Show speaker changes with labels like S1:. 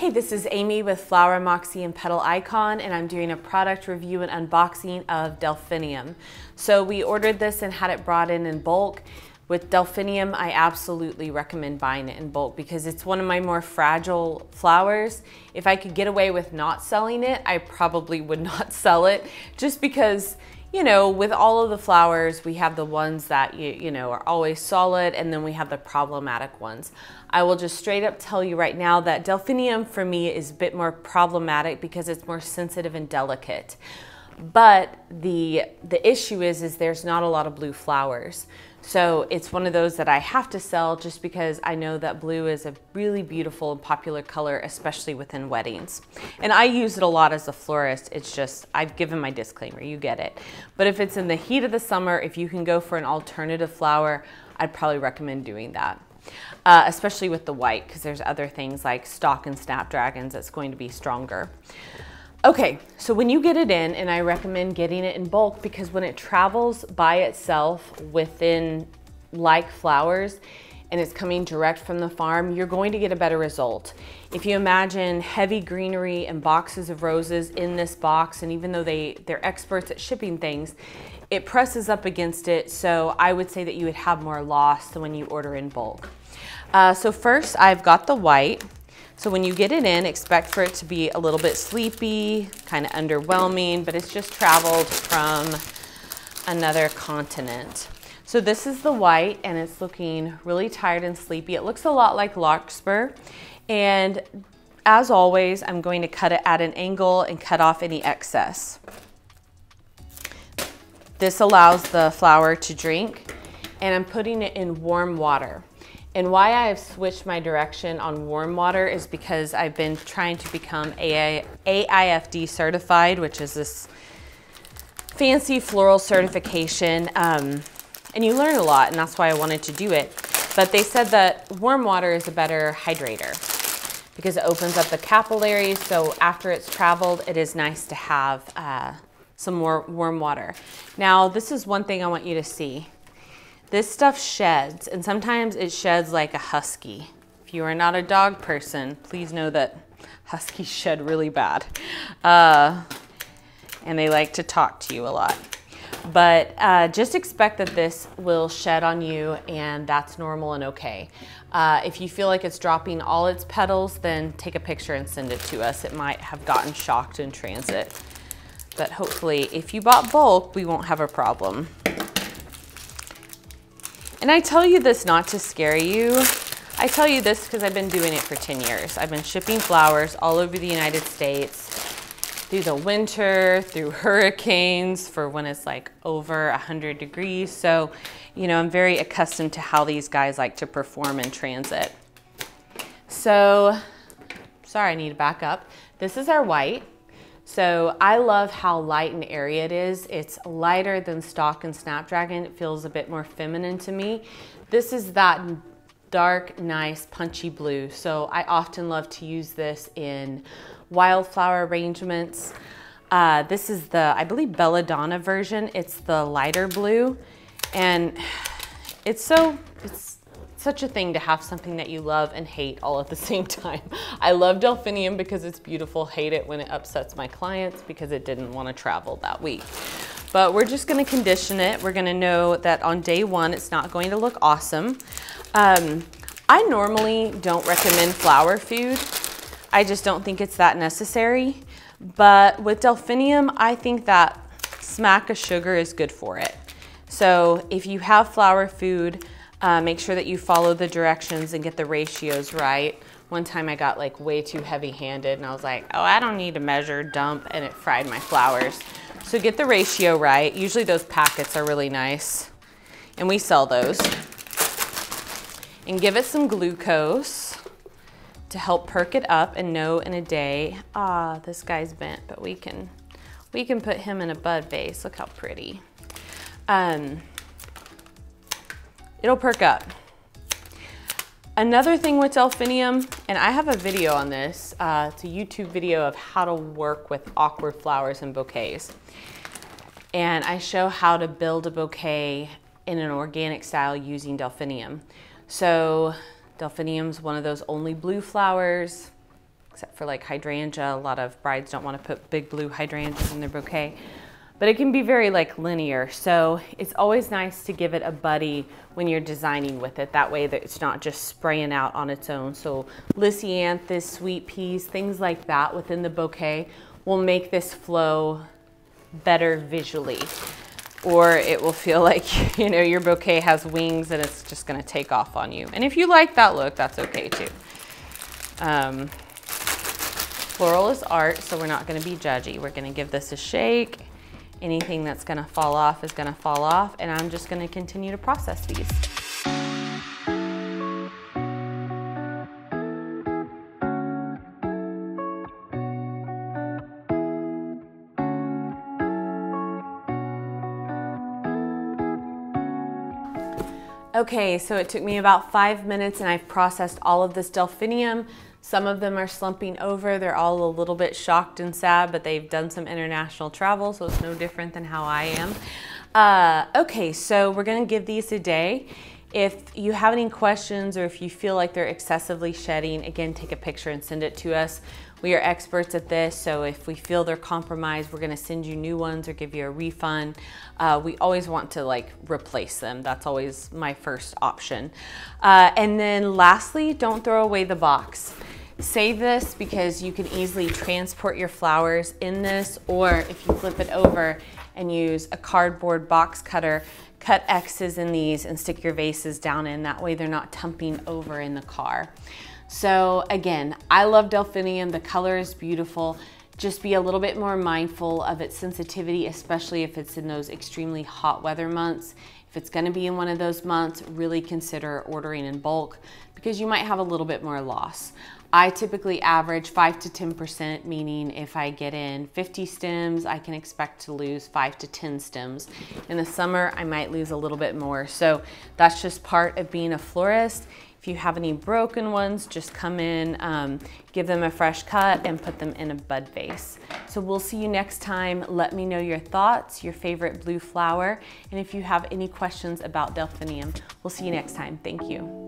S1: Hey, this is Amy with Flower, Moxie, and Petal Icon, and I'm doing a product review and unboxing of Delphinium. So we ordered this and had it brought in bulk. With Delphinium, I absolutely recommend buying it in bulk because it's one of my more fragile flowers. If I could get away with not selling it, I probably would not sell it, just because, you know, with all of the flowers, we have the ones that, you know, are always solid, and then we have the problematic ones. I will just straight up tell you right now that Delphinium for me is a bit more problematic because it's more sensitive and delicate. But the issue is there's not a lot of blue flowers. So it's one of those that I have to sell just because I know that blue is a really beautiful and popular color, especially within weddings. And I use it a lot as a florist. It's just, I've given my disclaimer, you get it. But if it's in the heat of the summer, if you can go for an alternative flower, I'd probably recommend doing that. Especially with the white, because there's other things like stock and snapdragons that's going to be stronger. Okay, so when you get it in, and I recommend getting it in bulk because when it travels by itself within like flowers and it's coming direct from the farm, you're going to get a better result. If you imagine heavy greenery and boxes of roses in this box, and even though they're experts at shipping things, it presses up against it, so I would say that you would have more loss than when you order in bulk. So first, I've got the white. So when you get it in, expect for it to be a little bit sleepy, kind of underwhelming, but it's just traveled from another continent. So this is the white, and it's looking really tired and sleepy. It looks a lot like larkspur. And as always, I'm going to cut it at an angle and cut off any excess. This allows the flower to drink, and I'm putting it in warm water. And why I have switched my direction on warm water is because I've been trying to become AIFD certified, which is this fancy floral certification. And you learn a lot, and that's why I wanted to do it. But they said that warm water is a better hydrator because it opens up the capillaries. So after it's traveled, it is nice to have some more warm water. Now, this is one thing I want you to see. This stuff sheds, and sometimes it sheds like a husky. If you are not a dog person, please know that huskies shed really bad. And they like to talk to you a lot. But just expect that this will shed on you, and that's normal and okay. If you feel like it's dropping all its petals, then take a picture and send it to us. It might have gotten shocked in transit. But hopefully, if you bought bulk, we won't have a problem. And I tell you this not to scare you. I tell you this because I've been doing it for 10 years. I've been shipping flowers all over the United States through the winter, through hurricanes, for when it's like over 100 degrees. So, you know, I'm very accustomed to how these guys like to perform in transit. So, sorry, I need to back up. This is our white. So I love how light and airy it is. It's lighter than stock and snapdragon. It feels a bit more feminine to me. This is that dark, nice, punchy blue. So I often love to use this in wildflower arrangements. This is the, I believe, Belladonna version. It's the lighter blue. And it's such a thing to have something that you love and hate all at the same time. I love Delphinium because it's beautiful, hate it when it upsets my clients because it didn't want to travel that week. But we're just going to condition it. We're going to know that on day one, it's not going to look awesome. I normally don't recommend flower food. I just don't think it's that necessary. But with Delphinium, I think that smack of sugar is good for it. So if you have flower food, make sure that you follow the directions and get the ratios right. One time I got like way too heavy-handed and I was like, oh, I don't need to measure, dump, and it fried my flowers. So get the ratio right. Usually those packets are really nice, and we sell those. And give it some glucose to help perk it up and know in a day, this guy's bent, but we can put him in a bud vase. Look how pretty. It'll perk up. Another thing with Delphinium, and I have a video on this, it's a YouTube video of how to work with awkward flowers and bouquets. And I show how to build a bouquet in an organic style using Delphinium. So Delphinium's one of those only blue flowers. except for like hydrangea. A lot of brides don't want to put big blue hydrangeas in their bouquet. But it can be very like linear. So it's always nice to give it a buddy when you're designing with it. That way that it's not just spraying out on its own. So lisianthus, sweet peas, things like that within the bouquet will make this flow better visually. Or it will feel like, you know, your bouquet has wings and it's just gonna take off on you. And if you like that look, that's okay too. Floral is art, so we're not gonna be judgy. We're gonna give this a shake. Anything that's gonna fall off is gonna fall off, and I'm just gonna continue to process these. Okay, so it took me about 5 minutes and I've processed all of this delphinium. Some of them are slumping over. They're all a little bit shocked and sad, but they've done some international travel, so it's no different than how I am. Okay, so we're gonna give these a day. If you have any questions or if you feel like they're excessively shedding, again, take a picture and send it to us. We are experts at this, so if we feel they're compromised, we're gonna send you new ones or give you a refund. We always want to like replace them. That's always my first option. And then lastly, don't throw away the box. Save this because you can easily transport your flowers in this, or if you flip it over and use a cardboard box cutter, cut X's in these and stick your vases down in. That way they're not tumbling over in the car. So again, I love delphinium. The color is beautiful. Just be a little bit more mindful of its sensitivity, especially if it's in those extremely hot weather months. If it's gonna be in one of those months, really consider ordering in bulk because you might have a little bit more loss. I typically average 5 to 10%, meaning if I get in 50 stems, I can expect to lose 5 to 10 stems. In the summer, I might lose a little bit more. So that's just part of being a florist. If you have any broken ones, just come in, give them a fresh cut and put them in a bud vase. So we'll see you next time. Let me know your thoughts, your favorite blue flower, and if you have any questions about delphinium. We'll see you next time. Thank you.